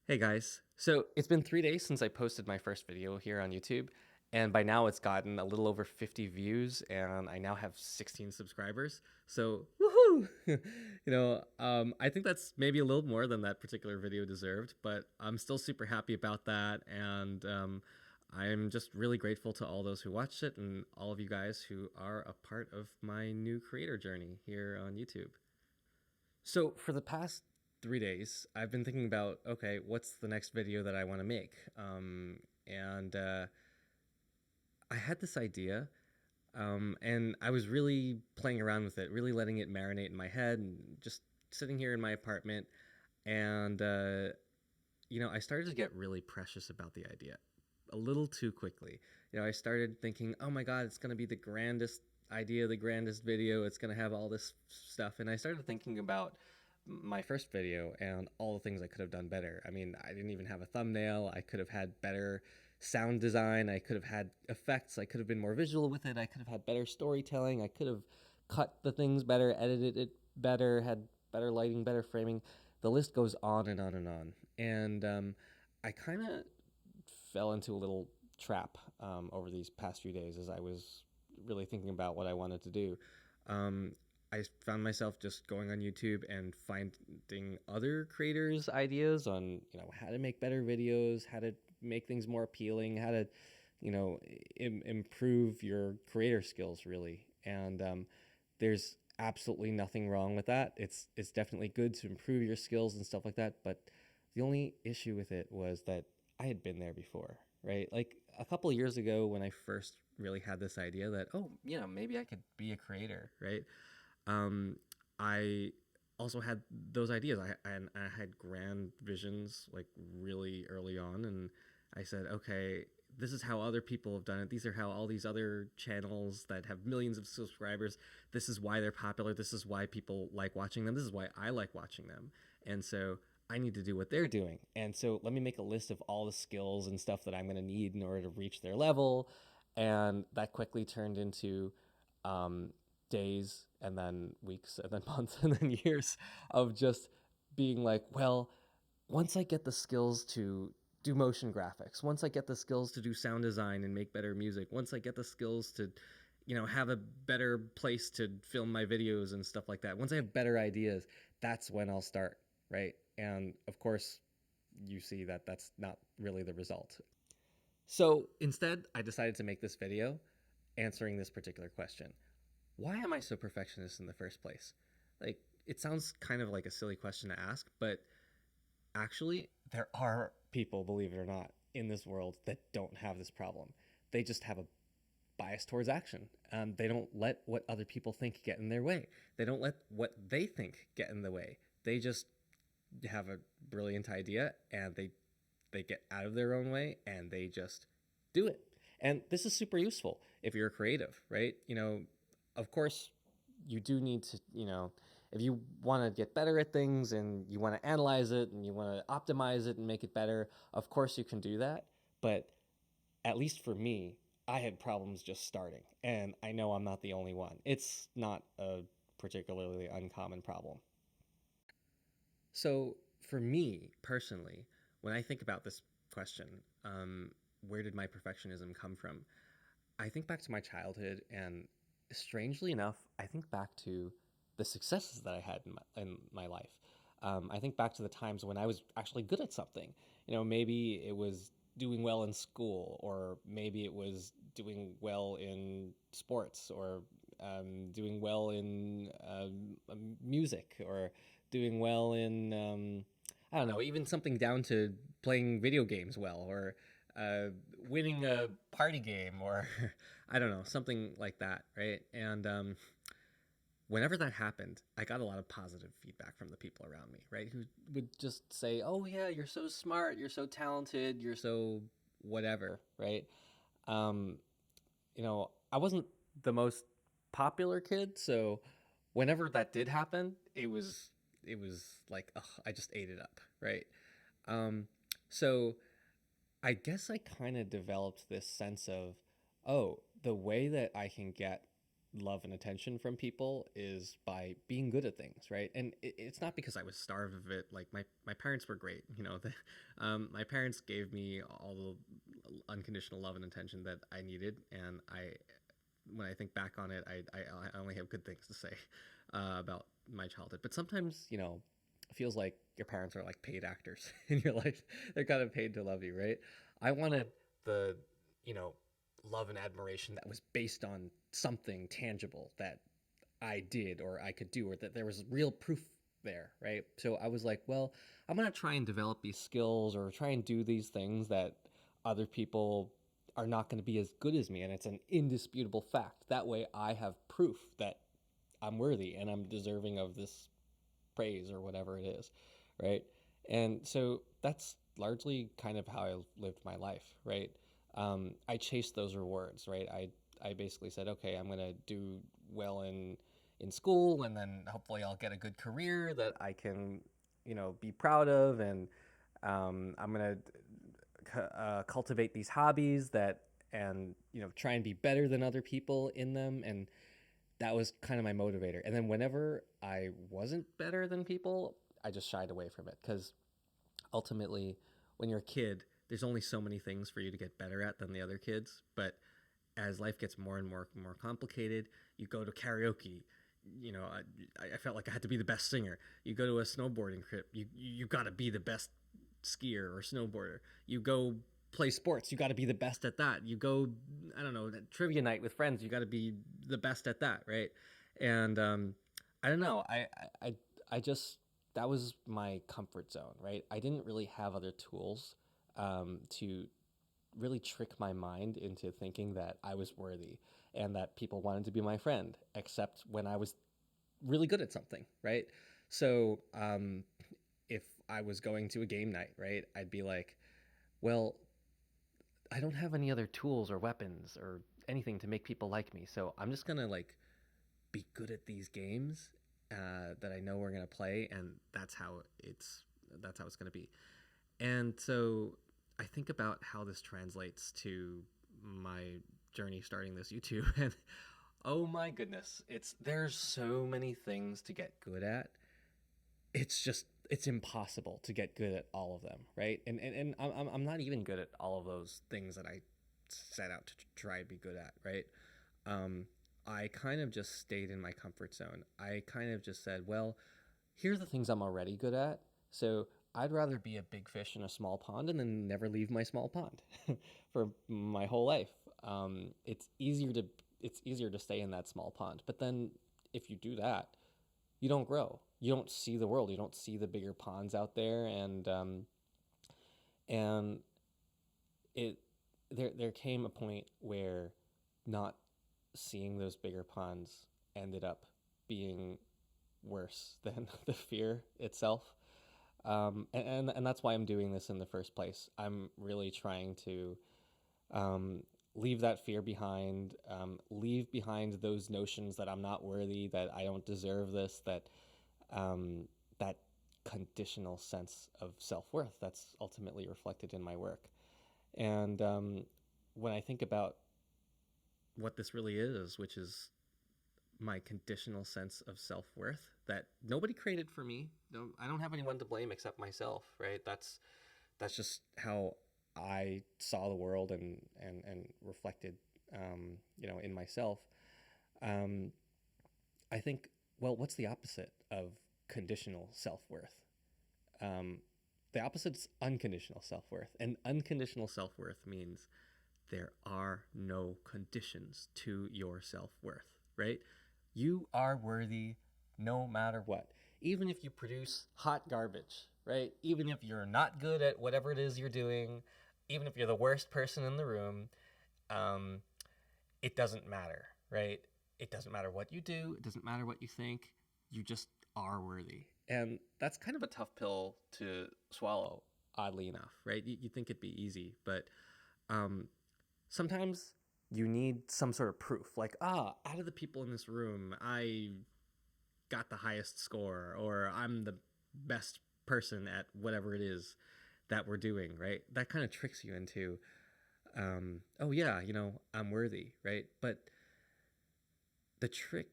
Hey guys. So it's been 3 days since I posted my first video here on YouTube, and by now it's gotten a little over 50 views, and I now have 16 subscribers. So woohoo! I think that's maybe a little more than that particular video deserved, but I'm still super happy about that, and I'm just really grateful to all those who watched it and all of you guys who are a part of my new creator journey here on YouTube. So for the past 3 days, I've been thinking about, okay, what's the next video that I want to make? And I had this idea, and I was really playing around with it, really letting it marinate in my head, and just sitting here in my apartment. And I started to get really precious about the idea a little too quickly. I started thinking, oh my God, it's going to be the grandest idea, the grandest video. It's going to have all this stuff. And I started thinking about my first video and all the things I could have done better. I mean, I didn't even have a thumbnail. I could have had better sound design. I could have had effects. I could have been more visual with it. I could have had better storytelling. I could have cut the things better, edited it better, had better lighting, better framing. The list goes on and on and on. And I kind of fell into a little trap over these past few days as I was really thinking about what I wanted to do. Um, I found myself just going on YouTube and finding other creators' ideas on how to make better videos, how to make things more appealing, how to improve your creator skills really. And there's absolutely nothing wrong with that. It's definitely good to improve your skills and stuff like that. But the only issue with it was that I had been there before, right? Like a couple of years ago when I first really had this idea that, oh, maybe I could be a creator, right? um, I also had those ideas. I had grand visions like really early on, and I said, okay, this is how other people have done it. These are how all these other channels that have millions of subscribers. This is why they're popular. This is why people like watching them. This is why I like watching them. And so I need to do what they're doing. And so let me make a list of all the skills and stuff that I'm going to need in order to reach their level. And that quickly turned into um, days and then weeks and then months and then years of just being like, well, once I get the skills to do motion graphics, once I get the skills to do sound design and make better music, once I get the skills to, have a better place to film my videos and stuff like that, once I have better ideas, that's when I'll start, right? And of course, you see that that's not really the result. So instead, I decided to make this video answering this particular question. Why am I so perfectionist in the first place? Like, it sounds kind of like a silly question to ask, but actually, there are people, believe it or not, in this world that don't have this problem. They just have a bias towards action. They don't let what other people think get in their way. They don't let what they think get in the way. They just have a brilliant idea and they get out of their own way and they just do it. And this is super useful if you're creative, right? Of course, you do need to, if you want to get better at things and you want to analyze it and you want to optimize it and make it better, of course you can do that. But at least for me, I had problems just starting. And I know I'm not the only one. It's not a particularly uncommon problem. So for me personally, when I think about this question, um, where did my perfectionism come from? I think back to my childhood, and strangely enough, I think back to the successes that I had in my life. I think back to the times when I was actually good at something. Maybe it was doing well in school, or maybe it was doing well in sports, or doing well in music, or doing well in I don't know, even something down to playing video games well, or uh, winning a party game, or I don't know, something like that, right? And whenever that happened, I got a lot of positive feedback from the people around me, right? Who would just say, "Oh yeah, you're so smart, you're so talented, you're so whatever," right? Um, I wasn't the most popular kid, so whenever that did happen, it was like, ugh, I just ate it up, right? Um, so I guess I kind of developed this sense of, oh, the way that I can get love and attention from people is by being good at things, right? And it's not because I was starved of it. Like my parents were great, you know. My parents gave me all the unconditional love and attention that I needed, and when I think back on it, I only have good things to say about my childhood. But sometimes, you know, it feels like your parents are like paid actors in your life. They're kind of paid to love you, right? I wanted the, you know, love and admiration that was based on something tangible that I did or I could do, or that there was real proof there, right? So I was like, well, I'm going to try and develop these skills or try and do these things that other people are not going to be as good as me. And it's an indisputable fact. That way I have proof that I'm worthy and I'm deserving of this praise or whatever it is, right? And so that's largely kind of how I lived my life, right? I chased those rewards, right? I basically said, okay, I'm gonna do well in school, and then hopefully I'll get a good career that I can, you know, be proud of, and I'm gonna cultivate these hobbies that, and you know, try and be better than other people in them, and that was kind of my motivator. And then whenever I wasn't better than people, I just shied away from it because ultimately, when you're a kid, there's only so many things for you to get better at than the other kids. But as life gets more and more complicated, you go to karaoke. You know, I felt like I had to be the best singer. You go to a snowboarding trip, you got to be the best skier or snowboarder. You go play sports, you got to be the best at that. You go, I don't know, trivia night with friends, you got to be the best at that, right? And I don't know, I I just, that was my comfort zone, right? I didn't really have other tools to really trick my mind into thinking that I was worthy and that people wanted to be my friend, except when I was really good at something, right? So if I was going to a game night, right, I'd be like, well, I don't have any other tools or weapons or anything to make people like me, so I'm just gonna like be good at these games that I know we're gonna play, and that's how it's gonna be. And so I think about how this translates to my journey starting this YouTube, and oh my goodness, there's so many things to get good at. It's impossible to get good at all of them, right? And I'm not even good at all of those things that I set out to try to be good at, right? Um, I kind of just stayed in my comfort zone. I kind of just said, well, here are the things I'm already good at. So I'd rather be a big fish in a small pond and then never leave my small pond for my whole life. It's easier to stay in that small pond. But then if you do that, you don't grow. You don't see the world. You don't see the bigger ponds out there, and it there came a point where not seeing those bigger ponds ended up being worse than the fear itself. And that's why I'm doing this in the first place. I'm really trying to leave that fear behind, leave behind those notions that I'm not worthy, that I don't deserve this, that conditional sense of self worth that's ultimately reflected in my work. And when I think about what this really is, which is my conditional sense of self worth that nobody created for me. No, I don't have anyone to blame except myself, right? That's just how I saw the world and reflected, you know, in myself. Um, I think, well, what's the opposite of conditional self worth? Um, the opposite is unconditional self worth, and unconditional self worth means there are no conditions to your self worth, right? You are worthy no matter what. Even if you produce hot garbage, right? Even if you're not good at whatever it is you're doing, even if you're the worst person in the room, um, it doesn't matter, right? It doesn't matter what you do, it doesn't matter what you think, you just are worthy. And that's kind of a tough pill to swallow, oddly enough, right? You think it'd be easy, but um, sometimes you need some sort of proof, like, out of the people in this room, I got the highest score, or I'm the best person at whatever it is that we're doing, right? That kind of tricks you into, oh yeah, you know, I'm worthy, right? But the trick,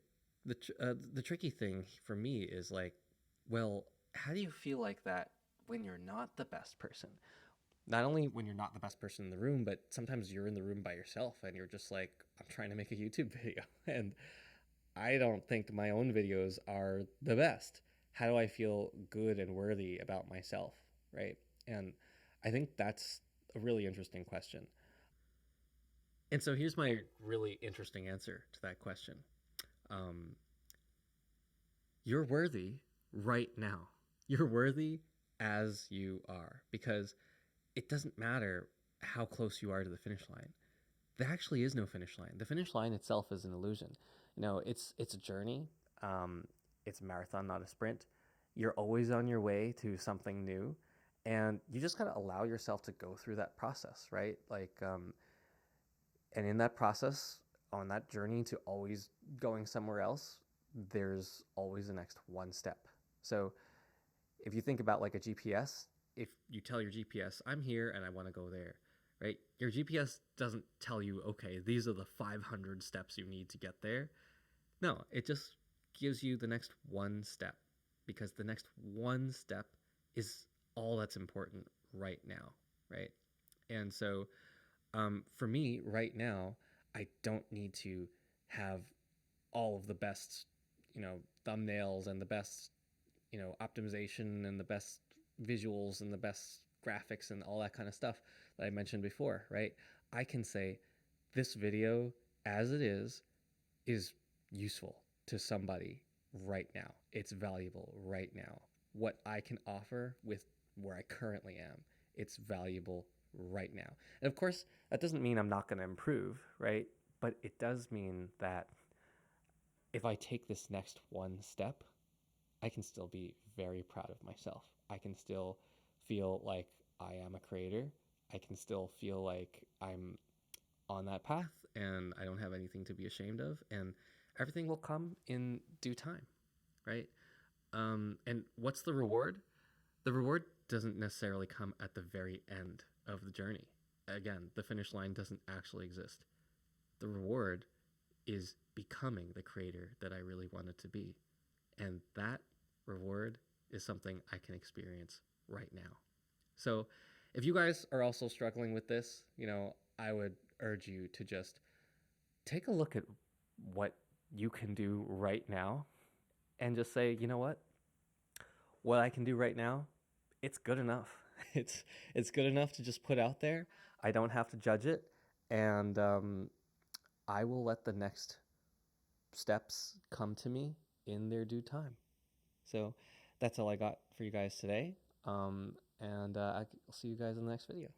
the tricky thing for me is like, well, how do you feel like that when you're not the best person? Not only when you're not the best person in the room, but sometimes you're in the room by yourself and you're just like, I'm trying to make a YouTube video. And I don't think my own videos are the best. How do I feel good and worthy about myself? Right. And I think that's a really interesting question. And so here's my really interesting answer to that question. Um, you're worthy right now. You're worthy as you are because it doesn't matter how close you are to the finish line. There actually is no finish line. The finish line itself is an illusion. It's a journey. Um, it's a marathon, not a sprint. You're always on your way to something new, and you just gotta allow yourself to go through that process, right? And in that process, on that journey to always going somewhere else, there's always the next one step. So if you think about like a GPS, if you tell your GPS, I'm here and I want to go there, right? Your GPS doesn't tell you, okay, these are the 500 steps you need to get there. No, it just gives you the next one step because the next one step is all that's important right now, right? And so for me, right now, I don't need to have all of the best, thumbnails and the best, optimization and the best visuals and the best graphics and all that kind of stuff that I mentioned before, right? I can say this video as it is useful to somebody right now. It's valuable right now. What I can offer with where I currently am, it's valuable right now. And of course, that doesn't mean I'm not going to improve, right? But it does mean that if I take this next one step, I can still be very proud of myself. I can still feel like I am a creator. I can still feel like I'm on that path and I don't have anything to be ashamed of. And everything will come in due time, right? And what's the reward? The reward doesn't necessarily come at the very end of the journey. Again, the finish line doesn't actually exist. The reward is becoming the creator that I really wanted to be. And that reward is something I can experience right now. So if you guys are also struggling with this, I would urge you to just take a look at what you can do right now and just say, you know what I can do right now, it's good enough. It's good enough to just put out there. I don't have to judge it, and I will let the next steps come to me in their due time. So that's all I got for you guys today. And I'll see you guys in the next video.